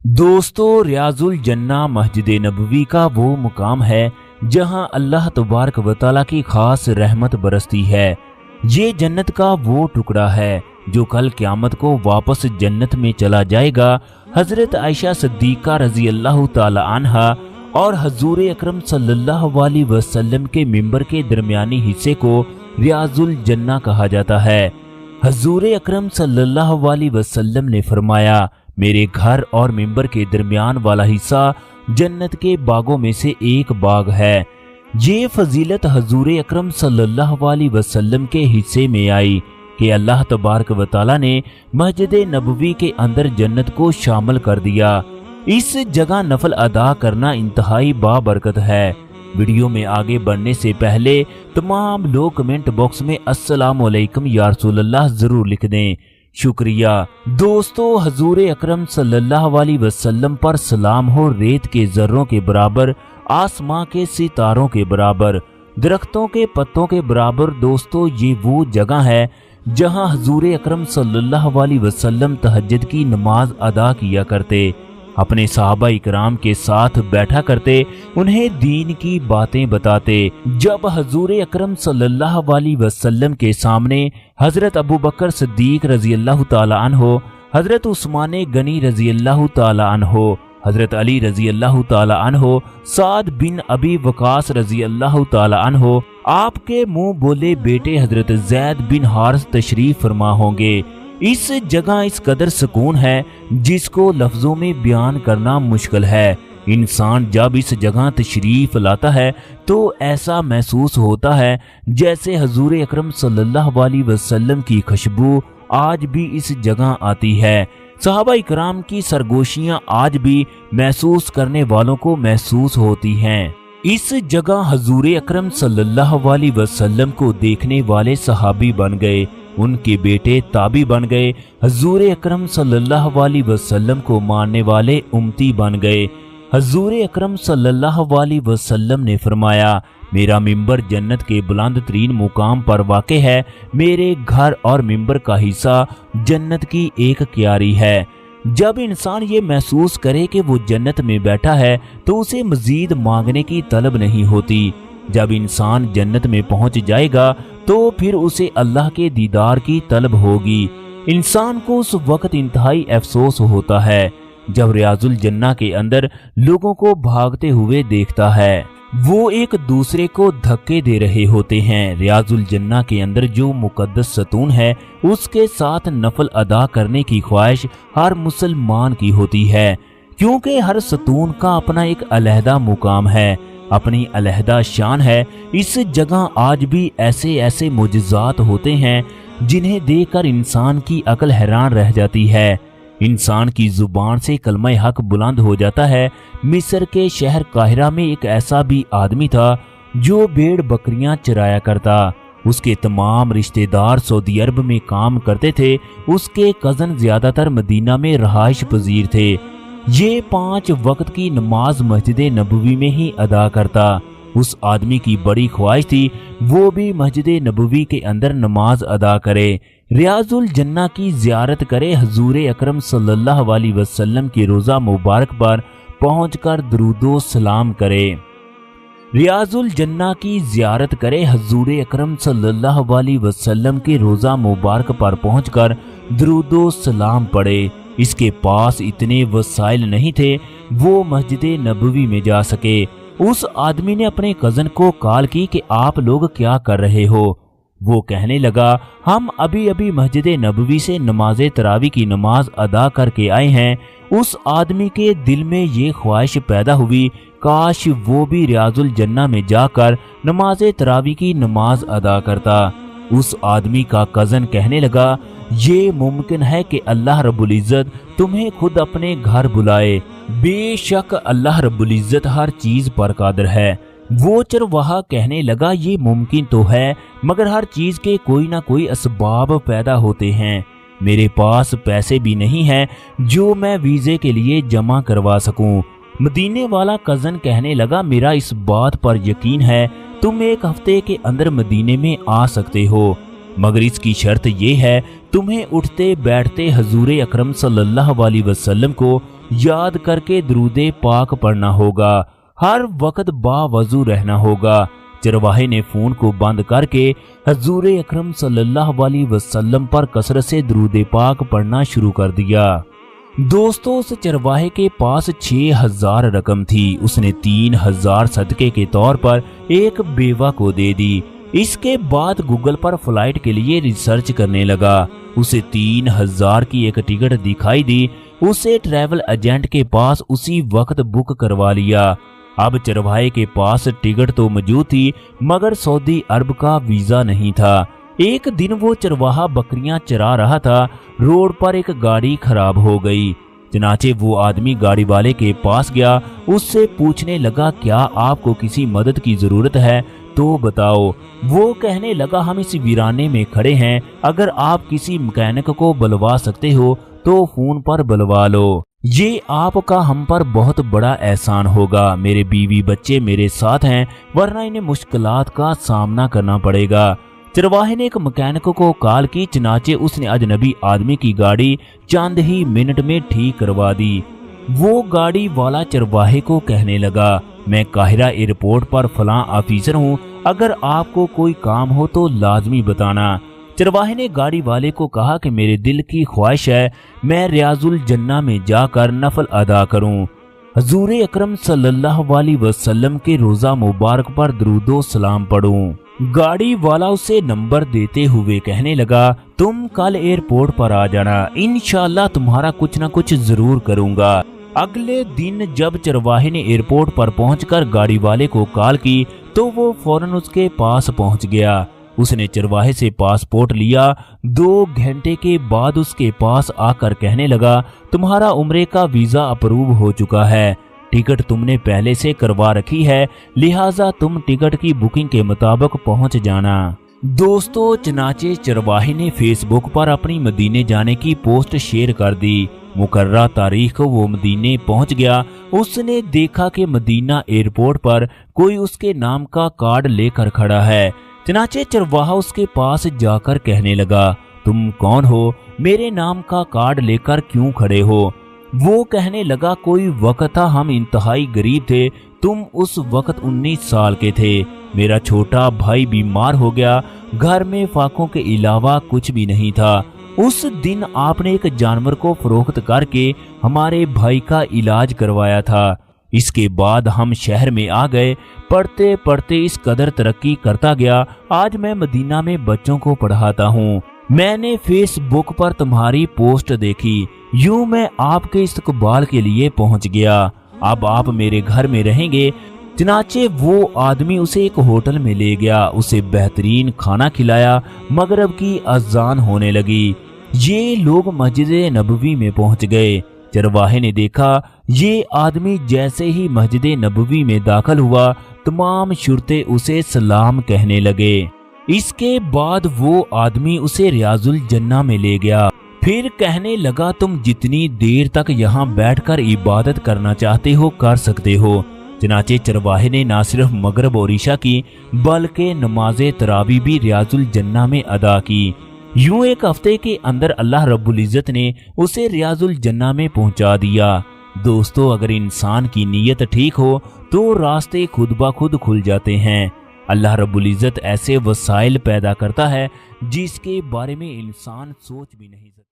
दोस्तों, रियाजुल जन्ना मस्जिद नबवी का वो मुकाम है जहां अल्लाह तबारक व तआला की खास रहमत बरसती है। ये जन्नत का वो टुकड़ा है जो कल क़यामत को वापस जन्नत में चला जाएगा। हजरत आयशा सिद्दीक़ा रजी अल्लाह तआला अन्हा और हजूर अकरम सल्लल्लाहु अलैहि वसल्लम के मिंबर के दरमियानी हिस्से को रियाजुल जन्ना कहा जाता है। हजूर अकरम सल्लल्लाहु अलैहि वसल्लम ने फरमाया, मेरे घर और मिंबर के दरमियान वाला हिस्सा जन्नत के बागों में से एक बाग है। ये फजीलत हजूर अकरम सल्लल्लाहु अलैहि वसल्लम के हिस्से में आई कि अल्लाह तबारक व तआला ने मस्जिद नबवी के अंदर जन्नत को शामिल कर दिया। इस जगह नफल अदा करना इंतहाई बाबरकत है। वीडियो में आगे बढ़ने से पहले तमाम लोग कमेंट बॉक्स में अस्सलाम वालेकुम या रसूलल्लाह जरूर लिख दें, शुक्रिया। दोस्तों, हजूर अकरम सल्लल्लाहु अलैहि वसल्लम पर सलाम हो। रेत के जर्रों के बराबर, आसमां के सितारों के बराबर, दरख्तों के पत्तों के बराबर। दोस्तों, ये वो जगह है जहां हजूर अकरम सल्लल्लाहु अलैहि वसल्लम तहज्जुद की नमाज अदा किया करते, अपने सहाबा इकराम के साथ बैठा करते, उन्हें दीन की बातें बताते। जब हजूर अकरम सल्लल्लाहु अलैहि वसल्लम के सामने हजरत अबू बकर सिद्दीक रजी अल्लाह तआला अन्हो, हजरत उस्मान गनी रजी अल्लाह तआला अन्हो, हजरत अली रजी अल्लाह तआला अन्हो, साद बिन अबी वकास रजी अल्लाह तआला अन्हो, आपके मुंह बोले बेटे हजरत जैद बिन हारिस तशरीफ फरमा होंगे। इस जगह इस कदर सुकून है जिसको लफ्जों में बयान करना मुश्किल है। इंसान जब इस जगह तशरीफ लाता है तो ऐसा महसूस होता है जैसे हजूर अकरम सल्लल्लाहु अलैहि वसल्लम की खुशबू आज भी इस जगह आती है। सहाबा इकराम की सरगोशियां आज भी महसूस करने वालों को महसूस होती हैं। इस जगह हजूर अकरम सल्लल्लाहु अलैहि वसल्लम को देखने वाले सहाबी बन गए, उनके बेटे ताबी बन गए। हजूर अकरम सल्लल्लाहु अलैहि वसल्लम को मानने वाले उम्मती बन गए। हजूर अकरम सल्लल्लाहु अलैहि वसल्लम ने फरमाया, मेरा मिंबर जन्नत के बुलंद तरीन मुकाम पर वाक़ है। मेरे घर और मिंबर का हिस्सा जन्नत की एक क्यारी है। जब इंसान ये महसूस करे कि वो जन्नत में बैठा है तो उसे मजीद मांगने की तलब नहीं होती। जब इंसान जन्नत में पहुंच जाएगा तो फिर उसे अल्लाह के दीदार की तलब होगी। इंसान को उस वक्त इंतहाई अफसोस होता है जब रियाजुल जन्ना के अंदर लोगों को भागते हुए देखता है। वो एक दूसरे को धक्के दे रहे होते हैं। रियाजुल जन्ना के अंदर जो मुकद्दस सतून है उसके साथ नफल अदा करने की ख्वाहिश हर मुसलमान की होती है, क्योंकि हर सतून का अपना एक अलहदा मुकाम है, अपनी अलहदा शान है। इस जगह आज भी ऐसे ऐसे मोजज़ात होते हैं जिन्हें देखकर इंसान की अक्ल हैरान रह जाती है। इंसान की जुबान से कलमा हक बुलंद हो जाता है। मिस्र के शहर काहिरा में एक ऐसा भी आदमी था जो भेड़ बकरियां चराया करता। उसके तमाम रिश्तेदार सऊदी अरब में काम करते थे। उसके कज़न ज्यादातर मदीना में रहाइश पजीर थे। ये 5 वक्त की नमाज मस्जिद नबवी में ही अदा करता। उस आदमी की बड़ी ख्वाहिश थी वो भी मस्जिद नबवी के अंदर नमाज अदा करे, रियाजुल जन्ना की ज़ियारत करे, हजूर अकरम सल्लल्लाहु अलैहि वसल्लम की रोज़ा मुबारक पर पहुंचकर दरूदो सलाम करे। रियाजुल जन्ना की ज़ियारत करे, हजूर अकरम सल्लल्लाहु अलैहि वसल्लम के रोज़ा मुबारक पर पहुंचकर दरूदो सलाम पढ़े। इसके पास इतने वसाइल नहीं थे वो मस्जिद नबवी में जा सके। उस आदमी ने अपने कज़न को कॉल की कि आप लोग क्या कर रहे हो। वो कहने लगा, हम अभी अभी मस्जिद नबवी से नमाज तरावी की नमाज अदा करके आए हैं। उस आदमी के दिल में ये ख्वाहिश पैदा हुई, काश वो भी रियाजुल जन्ना में जाकर नमाज तरावी की नमाज अदा करता। उस आदमी का कज़न कहने लगा, ये मुमकिन है कि अल्लाह रब्बुल इज़्ज़त तुम्हें खुद अपने घर बुलाए। बेशक अल्लाह रब्बुल इज़्ज़त हर चीज पर कादिर है। वो चरवाहा कहने लगा, ये मुमकिन तो है मगर हर चीज के कोई ना कोई असबाब पैदा होते हैं। मेरे पास पैसे भी नहीं हैं जो मैं वीजे के लिए जमा करवा सकूं। मदीने वाला कज़न कहने लगा, मेरा इस बात पर यकीन है तुम 1 हफ्ते के अंदर मदीने में आ सकते हो, मगर इसकी शर्त ये है तुम्हें उठते बैठते हजूर अकरम सल्लल्लाहु अलैहि वसल्लम को याद करके दुरूद पाक पढ़ना होगा। हर वक्त बावजू रहना होगा। चरवाहे ने फोन को बंद करके हजूर अकरम सल्लल्लाहु अलैहि वसल्लम पर कसरत से दुरूद पाक पढ़ना शुरू कर दिया। दोस्तों, उस चरवाहे के पास 6000 रकम थी। उसने 3000 सदके के तौर पर एक बेवा को दे दी। इसके बाद गूगल पर फ्लाइट के लिए रिसर्च करने लगा। उसे 3000 की एक टिकट दिखाई दी। उसे ट्रैवल एजेंट के पास उसी वक्त बुक करवा लिया। अब चरवाहे के पास टिकट तो मौजूद थी, मगर सऊदी अरब का वीजा नहीं था। एक दिन वो चरवाहा बकरियां चरा रहा था। रोड पर एक गाड़ी खराब हो गई। चनाचे वो आदमी गाड़ी वाले के पास गया। उससे पूछने लगा, क्या आपको किसी मदद की जरूरत है तो बताओ। वो कहने लगा, हम इस वीराने में खड़े हैं, अगर आप किसी मैकेनिक को बुलवा सकते हो तो फोन पर बुलवा लो। ये आपका हम पर बहुत बड़ा एहसान होगा। मेरे बीवी बच्चे मेरे साथ हैं, वरना इन्हें मुश्किलात का सामना करना पड़ेगा। चरवाहे ने एक मैकेनिक को कॉल की। चनाचे उसने अजनबी आदमी की गाड़ी चंद ही मिनट में ठीक करवा दी। वो गाड़ी वाला चरवाहे को कहने लगा, मैं काहिरा एयरपोर्ट पर फलां ऑफिसर हूँ, अगर आपको कोई काम हो तो लाजमी बताना। चरवाहे ने गाड़ी वाले को कहा कि मेरे दिल की ख्वाहिश है मैं रियाजुल जन्ना में जाकर नफल अदा करूं, हजूर अकरम सल्लल्लाहु अलैहि वसल्लम के रोजा मुबारक पर दुरूदो सलाम पढ़ूं। गाड़ी वाला उसे नंबर देते हुए कहने लगा, तुम कल एयरपोर्ट पर आ जाना, इंशाल्लाह तुम्हारा कुछ न कुछ जरूर करूंगा। अगले दिन जब चरवाहे ने एयरपोर्ट पर पहुंचकर गाड़ी वाले को कॉल की तो वो फौरन उसके पास पहुंच गया। उसने चरवाहे से पासपोर्ट लिया। 2 घंटे के बाद उसके पास आकर कहने लगा, तुम्हारा उम्रे का वीजा अप्रूव हो चुका है, टिकट तुमने पहले से करवा रखी है, लिहाजा तुम टिकट की बुकिंग के मुताबिक पहुंच जाना। दोस्तों, चनाचे चरवाहे ने फेसबुक पर अपनी मदीने जाने की पोस्ट शेयर कर दी। मुकर्रा तारीख को वो मदीने पहुंच गया। उसने देखा कि मदीना एयरपोर्ट पर कोई उसके नाम का कार्ड लेकर खड़ा है। चनाचे चरवाहा उसके पास जाकर कहने लगा, तुम कौन हो, मेरे नाम का कार्ड लेकर क्यों खड़े हो। वो कहने लगा, कोई वक्त था हम इंतहाई गरीब थे, तुम उस वक्त 19 साल के थे, मेरा छोटा भाई बीमार हो गया, घर में फाकों के अलावा कुछ भी नहीं था। उस दिन आपने एक जानवर को फरोख्त करके हमारे भाई का इलाज करवाया था। इसके बाद हम शहर में आ गए। पढ़ते पढ़ते इस कदर तरक्की करता गया, आज मैं मदीना में बच्चों को पढ़ाता हूँ। मैंने फेसबुक पर तुम्हारी पोस्ट देखी, यूं मैं आपके इस्तकबाल के लिए पहुंच गया। अब आप मेरे घर में रहेंगे। चनाचे वो आदमी उसे एक होटल में ले गया, उसे बेहतरीन खाना खिलाया। मगरिब की अजान होने लगी। ये लोग मस्जिद नबवी में पहुंच गए। चरवाहे ने देखा ये आदमी जैसे ही मस्जिद नबवी में दाखिल हुआ, तमाम शुरते उसे सलाम कहने लगे। इसके बाद वो आदमी उसे रियाजुल जन्ना में ले गया। फिर कहने लगा, तुम जितनी देर तक यहाँ बैठकर इबादत करना चाहते हो कर सकते हो। चनाचे चरवाहे ने न सिर्फ मगरिब और इशा की, बल्कि नमाज़े तरावी भी रियाजुल जन्ना में अदा की। यूं एक हफ्ते के अंदर अल्लाह रब्बुल इज़्ज़त ने उसे रियाजुल जन्ना में पहुंचा दिया। दोस्तों, अगर इंसान की नीयत ठीक हो तो रास्ते खुद ब खुद खुल जाते हैं। अल्लाह रब्बुल इज़्ज़त ऐसे वसाइल पैदा करता है जिसके बारे में इंसान सोच भी नहीं सकता।